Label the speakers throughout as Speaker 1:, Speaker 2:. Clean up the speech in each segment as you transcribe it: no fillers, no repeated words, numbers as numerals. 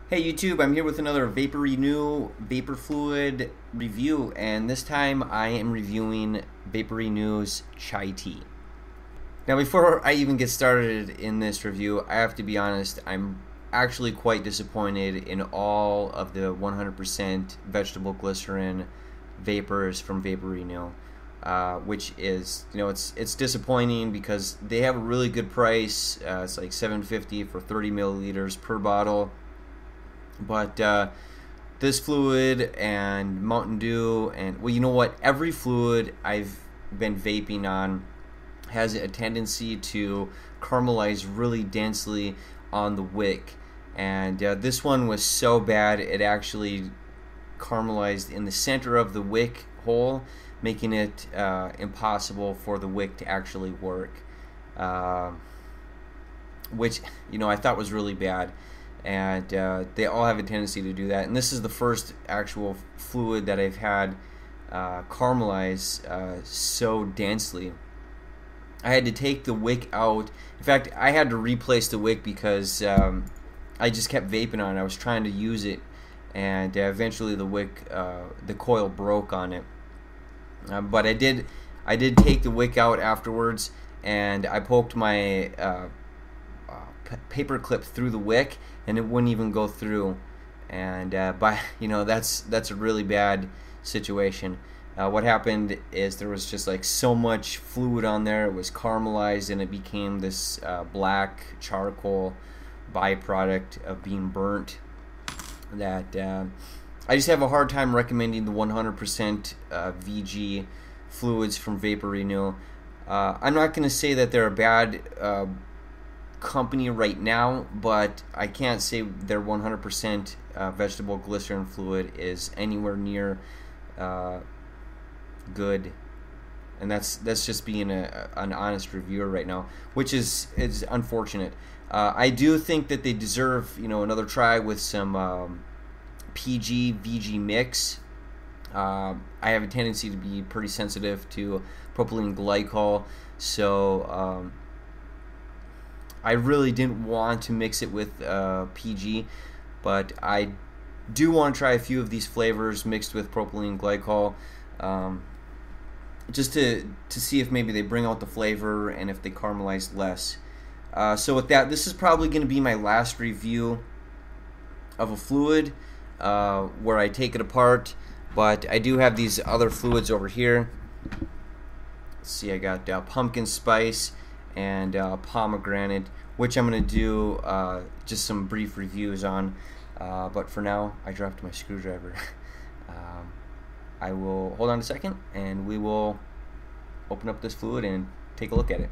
Speaker 1: Hey YouTube, I'm here with another VaporRenu vapor fluid review, and this time I am reviewing VaporRenu's chai tea. Now before I even get started in this review, I have to be honest, I'm actually quite disappointed in all of the 100% vegetable glycerin vapors from VaporRenu. Which is, it's disappointing because they have a really good price. It's like $7.50 for 30 milliliters per bottle. But this fluid and Mountain Dew and, well, you know what? Every fluid I've been vaping on has a tendency to caramelize really densely on the wick. And this one was so bad it actually caramelized in the center of the wick hole, making it impossible for the wick to actually work. Which, I thought was really bad. And they all have a tendency to do that. And this is the first actual fluid that I've had caramelize so densely. I had to take the wick out. In fact, I had to replace the wick because I just kept vaping on it. I was trying to use it, and eventually the wick, the coil broke on it. But I did take the wick out afterwards, and I poked my paper clip through the wick, and it wouldn't even go through. And that's a really bad situation. What happened is there was just like so much fluid on there. It was caramelized, and it became this black charcoal byproduct of being burnt. That I just have a hard time recommending the 100% VG fluids from VaporRenu. I'm not going to say that they're a bad company right now, but I can't say their 100% vegetable glycerin fluid is anywhere near good. And that's just being an honest reviewer right now, which is unfortunate. I do think that they deserve another try with some PG VG mix. I have a tendency to be pretty sensitive to propylene glycol, so I really didn't want to mix it with PG, but I do want to try a few of these flavors mixed with propylene glycol, just to see if maybe they bring out the flavor and if they caramelize less. So with that, this is probably going to be my last review of a fluid where I take it apart, but I do have these other fluids over here. Let's see, I got pumpkin spice and pomegranate, which I'm going to do just some brief reviews on, but for now I dropped my screwdriver. I will hold on a second and we will open up this fluid and take a look at it.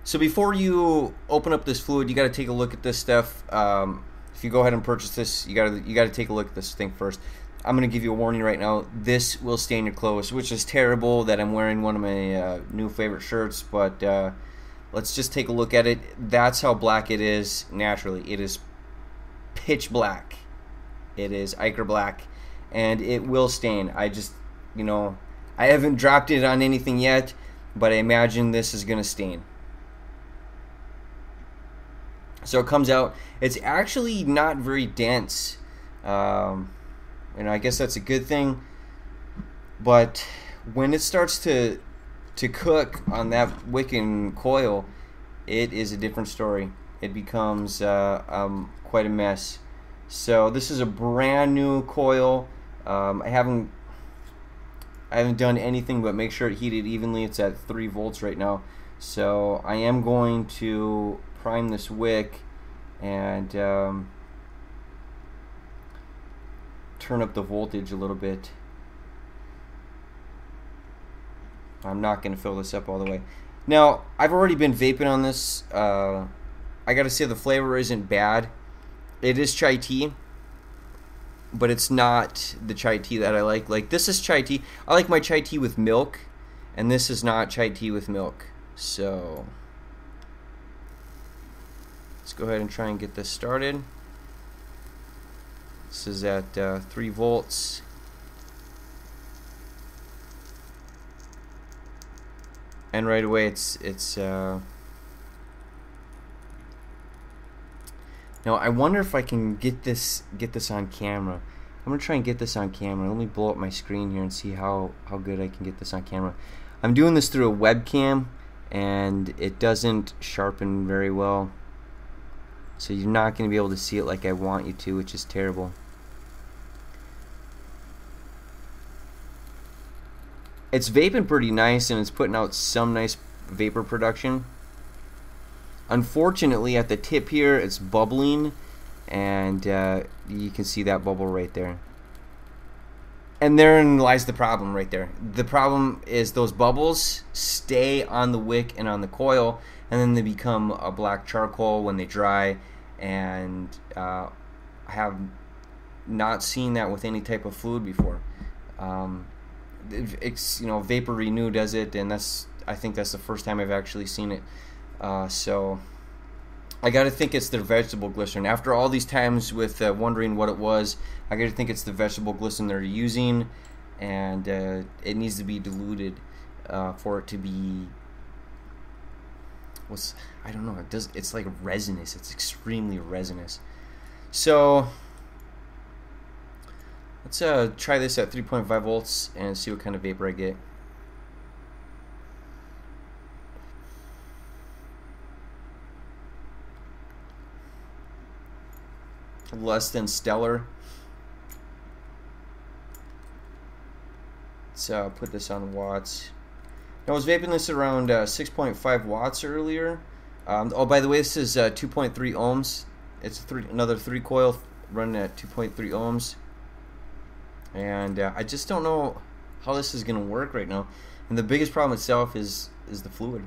Speaker 1: So before you open up this fluid, you got to take a look at this stuff. If you go ahead and purchase this, you got to take a look at this thing first. I'm going to give you a warning right now. This will stain your clothes, which is terrible that I'm wearing one of my new favorite shirts, but let's just take a look at it. That's how black it is naturally. It is pitch black. It is ichor black, and it will stain. I just, I haven't dropped it on anything yet, but I imagine this is going to stain. So it comes out. It's actually not very dense. I guess that's a good thing. But when it starts to cook on that wick and coil, it is a different story. It becomes quite a mess. So this is a brand new coil. I haven't done anything but make sure it heated evenly. It's at 3 volts right now. So I am going to prime this wick and turn up the voltage a little bit. I'm not going to fill this up all the way. Now, I've already been vaping on this. I got to say the flavor isn't bad. It is chai tea, but it's not the chai tea that I like. Like, this is chai tea. I like my chai tea with milk, and this is not chai tea with milk. So let's go ahead and try and get this started. This is at 3 volts. And right away it's Now I wonder if I can get this on camera. I'm gonna try and get this on camera. Let me blow up my screen here and see how good I can get this on camera. I'm doing this through a webcam, and it doesn't sharpen very well, so you're not gonna be able to see it like I want you to, which is terrible. It's vaping pretty nice, and it's putting out some nice vapor production. Unfortunately, at the tip here, it's bubbling, and you can see that bubble right there. And therein lies the problem right there. The problem is those bubbles stay on the wick and on the coil, and then they become a black charcoal when they dry, and I have not seen that with any type of fluid before. VaporRenu does it, and I think that's the first time I've actually seen it. So I gotta think it's their vegetable glycerin. After all these times with wondering what it was, I gotta think it's the vegetable glycerin they're using, and it needs to be diluted for it to be. I don't know. It's like resinous. It's extremely resinous. So let's try this at 3.5 volts and see what kind of vapor I get. Less than stellar. Let's put this on watts. Now I was vaping this around 6.5 watts earlier. Oh, by the way, this is 2.3 ohms. It's another 3 coil running at 2.3 ohms. And I just don't know how this is going to work right now. And the biggest problem itself is the fluid.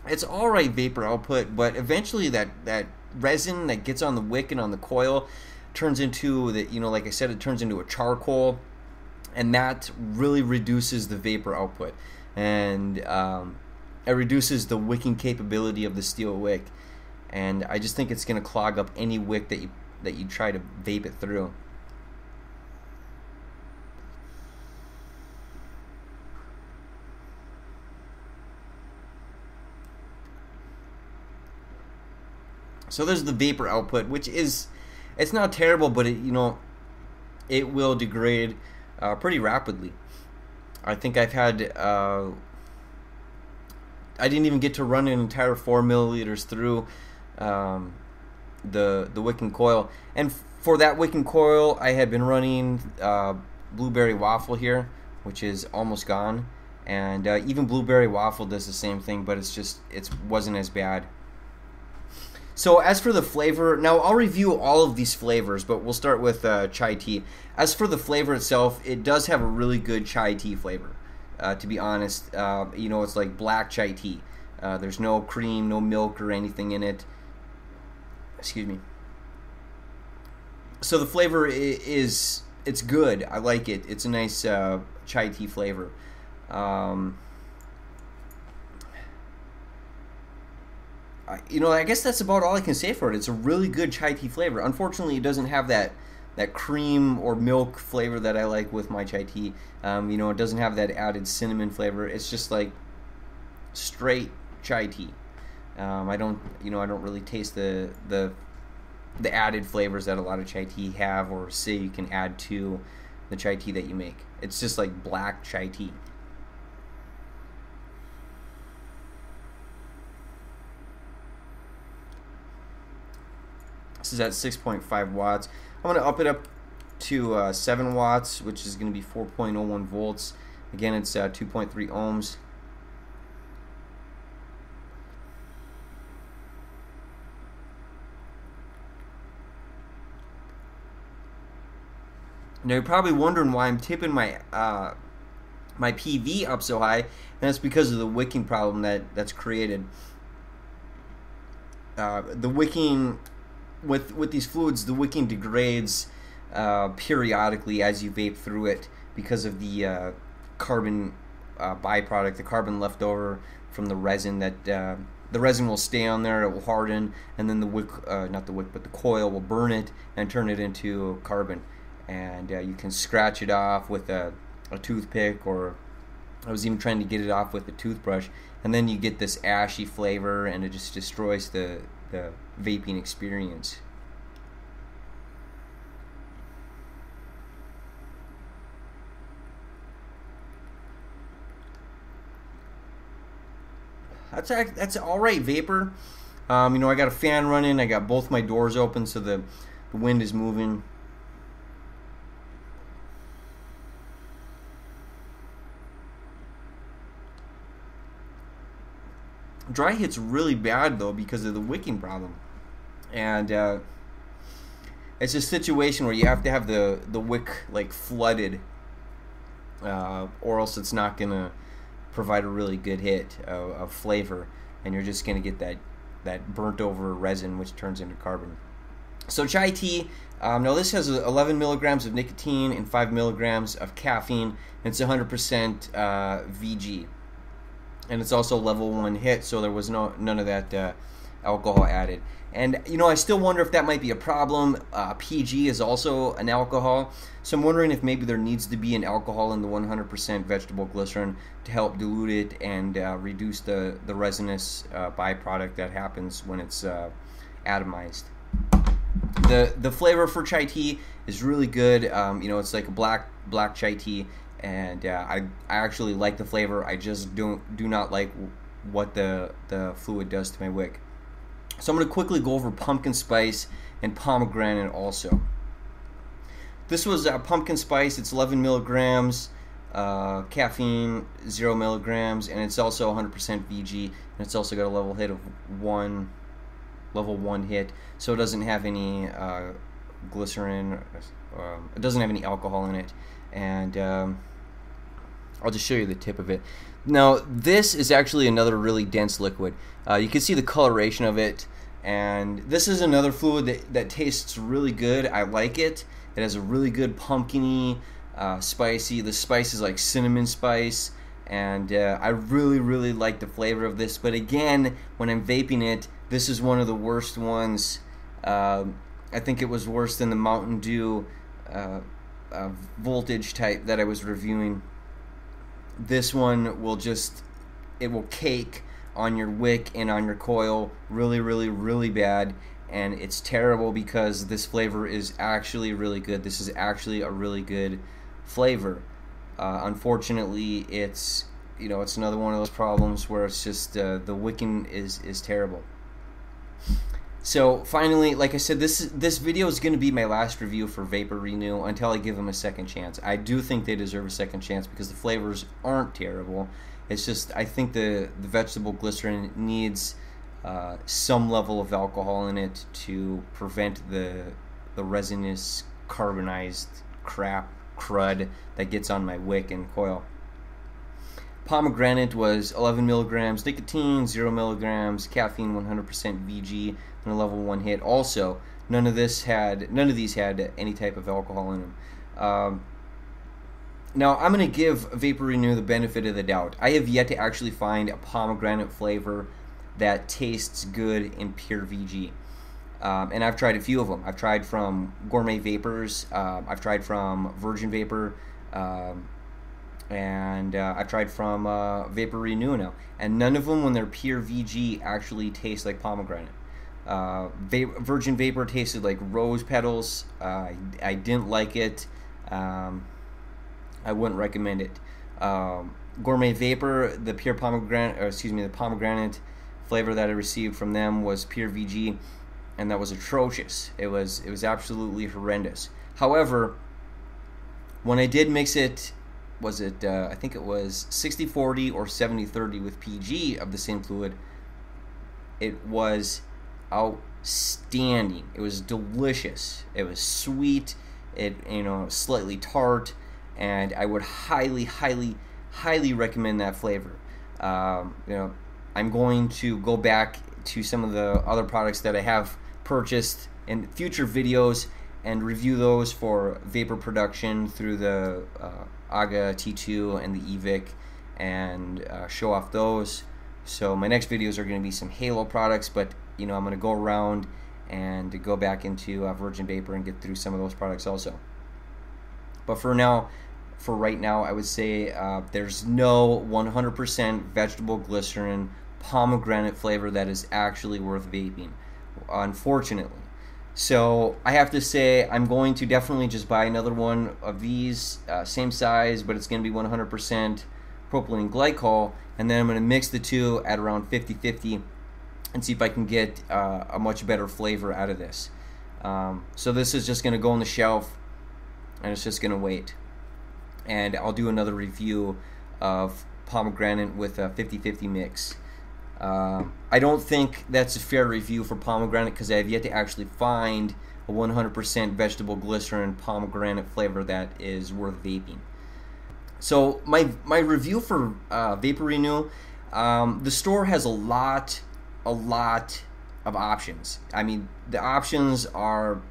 Speaker 1: It's alright vapor output, but eventually that resin that gets on the wick and on the coil turns into like I said, it turns into a charcoal, and that really reduces the vapor output, and it reduces the wicking capability of the steel wick, and I just think it's going to clog up any wick that you try to vape it through. So there's the vapor output, which it's not terrible, but it will degrade pretty rapidly. I think I've had I didn't even get to run an entire 4 milliliters through the wick and coil, and for that wick and coil I had been running blueberry waffle here, which is almost gone, and even blueberry waffle does the same thing, but it wasn't as bad. So as for the flavor, now I'll review all of these flavors, but we'll start with chai tea. As for the flavor itself, it does have a really good chai tea flavor. To be honest, it's like black chai tea. There's no cream, no milk or anything in it. Excuse me. So the flavor it's good. I like it. It's a nice chai tea flavor. I guess that's about all I can say for it. It's a really good chai tea flavor. Unfortunately, it doesn't have that cream or milk flavor that I like with my chai tea. It doesn't have that added cinnamon flavor. It's just like straight chai tea. I don't really taste the added flavors that a lot of chai tea have, or say you can add to the chai tea that you make. It's just like black chai tea. This is at 6.5 watts. I'm going to up it up to 7 watts, which is going to be 4.01 volts. Again, it's 2.3 ohms. Now you're probably wondering why I'm tipping my my PV up so high, and that's because of the wicking problem that's created. The wicking with these fluids, the wicking degrades periodically as you vape through it because of the carbon byproduct, the carbon left over from the resin that the resin will stay on there, it will harden, and then the wick, not the wick, but the coil will burn it and turn it into carbon. And you can scratch it off with a toothpick, or I was even trying to get it off with a toothbrush, and then you get this ashy flavor, and it just destroys the vaping experience. That's all right vapor. You know, I got a fan running. I got both my doors open, so the wind is moving. Dry hit's really bad though because of the wicking problem, and it's a situation where you have to have the wick like flooded, or else it's not gonna provide a really good hit of flavor, and you're just gonna get that burnt over resin which turns into carbon. So chai tea, now this has 11 milligrams of nicotine and 5 milligrams of caffeine, and it's 100% VG, and it's also level 1 hit, so there was none of that alcohol added. And you know, I still wonder if that might be a problem. PG is also an alcohol, so I'm wondering if maybe there needs to be an alcohol in the 100% vegetable glycerin to help dilute it and reduce the resinous byproduct that happens when it's atomized. The flavor for chai tea is really good. You know, it's like a black chai tea, and I actually like the flavor. I just do not like what the fluid does to my wick. So I'm going to quickly go over pumpkin spice and pomegranate also. This was pumpkin spice. It's 11 milligrams, caffeine 0 milligrams, and it's also 100% VG, and it's also got a level hit of level 1 hit, so it doesn't have any glycerin. It doesn't have any alcohol in it, and I'll just show you the tip of it. Now this is actually another really dense liquid. You can see the coloration of it, and this is another fluid that tastes really good. I like it. It has a really good pumpkin-y, spicy. The spice is like cinnamon spice, and I really like the flavor of this. But again, when I'm vaping it, this is one of the worst ones. I think it was worse than the Mountain Dew voltage type that I was reviewing. This one will it will cake on your wick and on your coil really bad, and it's terrible because this flavor is actually really good. This is actually a really good flavor. Unfortunately, it's another one of those problems where it's just the wicking is terrible. So finally, like I said, this video is going to be my last review for VaporRenu until I give them a second chance. I do think they deserve a second chance because the flavors aren't terrible. It's just I think the vegetable glycerin needs some level of alcohol in it to prevent the resinous carbonized crud that gets on my wick and coil. Pomegranate was 11 milligrams nicotine, 0 milligrams caffeine, 100% VG, and a level 1 hit. Also, none of these had any type of alcohol in them. Now, I'm going to give VaporRenu the benefit of the doubt. I have yet to actually find a pomegranate flavor that tastes good in pure VG. And I've tried a few of them. I've tried from Gourmet Vapors, I've tried from Virgin Vapor, and I've tried from VaporRenu now, and none of them, when they're pure VG, actually taste like pomegranate. Virgin Vapor tasted like rose petals. I didn't like it. I wouldn't recommend it. Gourmet Vapor, the pure pomegranate, the pomegranate flavor that I received from them was pure VG, and that was atrocious. It was absolutely horrendous. However, when I did mix it, I think it was 60-40 or 70-30 with PG of the same fluid, it was outstanding. It was delicious. It was sweet. It slightly tart, and I would highly recommend that flavor. I'm going to go back to some of the other products that I have purchased in future videos and review those for vapor production through the AGA T2 and the eVic, and show off those. So my next videos are going to be some Halo products, but I'm going to go around and go back into virgin vapor and get through some of those products also. But for right now, I would say there's no 100% vegetable glycerin pomegranate flavor that is actually worth vaping, unfortunately. So I have to say I'm going to definitely just buy another one of these, same size, but it's going to be 100% propylene glycol, and then I'm going to mix the two at around 50-50 and see if I can get a much better flavor out of this. So this is just going to go on the shelf, and it's just going to wait. And I'll do another review of pomegranate with a 50-50 mix. I don't think that's a fair review for pomegranate because I have yet to actually find a 100% vegetable glycerin pomegranate flavor that is worth vaping. So my review for VaporRenu, the store has a lot of options. I mean, the options are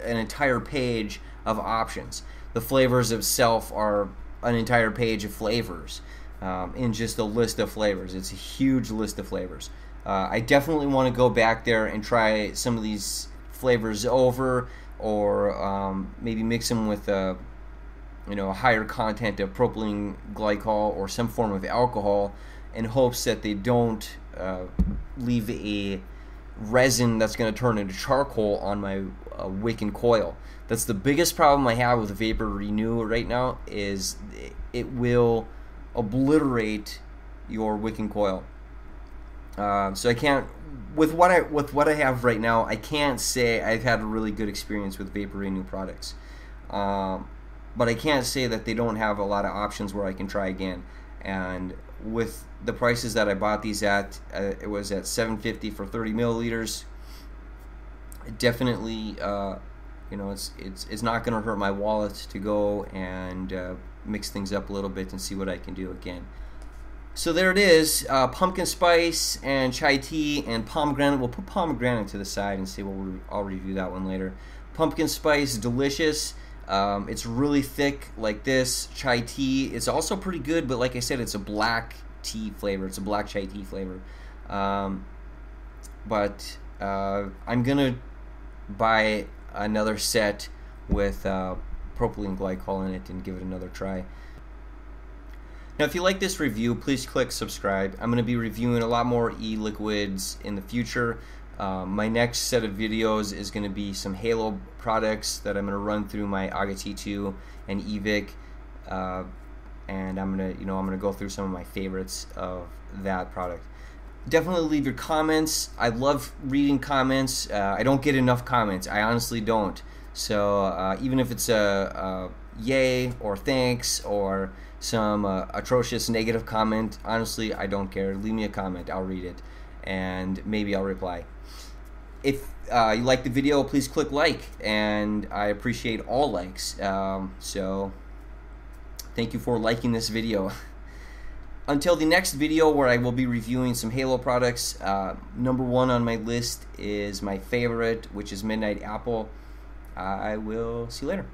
Speaker 1: an entire page of options. The flavors itself are an entire page of flavors. In just a list of flavors. It's a huge list of flavors. I definitely want to go back there and try some of these flavors over, or maybe mix them with a higher content of propylene glycol or some form of alcohol, in hopes that they don't leave a resin that's going to turn into charcoal on my wick and coil. That's the biggest problem I have with VaporRenu right now, is it will obliterate your wick and coil. So I can't, with what I have right now, I can't say I've had a really good experience with VaporRenu products. But I can't say that they don't have a lot of options where I can try again. And with the prices that I bought these at, it was at $7.50 for 30 milliliters. Definitely, it's not going to hurt my wallet to go and mix things up a little bit and see what I can do again. So there it is, pumpkin spice and chai tea and pomegranate. We'll put pomegranate to the side and see. I'll review that one later. Pumpkin spice, delicious. It's really thick like this. Chai tea, it's also pretty good, but like I said, it's a black tea flavor. It's a black chai tea flavor. But I'm gonna buy another set with propylene glycol in it and give it another try. Now, if you like this review, please click subscribe. I'm going to be reviewing a lot more e-liquids in the future. My next set of videos is going to be some Halo products that I'm going to run through my AGA T2 and eVic, and I'm going to go through some of my favorites of that product. Definitely leave your comments. I love reading comments. I don't get enough comments. I honestly don't. So even if it's a yay or thanks or some atrocious negative comment, honestly, I don't care. Leave me a comment. I'll read it, and maybe I'll reply. If you like the video, please click like, and I appreciate all likes. So thank you for liking this video. Until the next video, where I will be reviewing some Halo products, number one on my list is my favorite, which is Midnight Apple. I will see you later.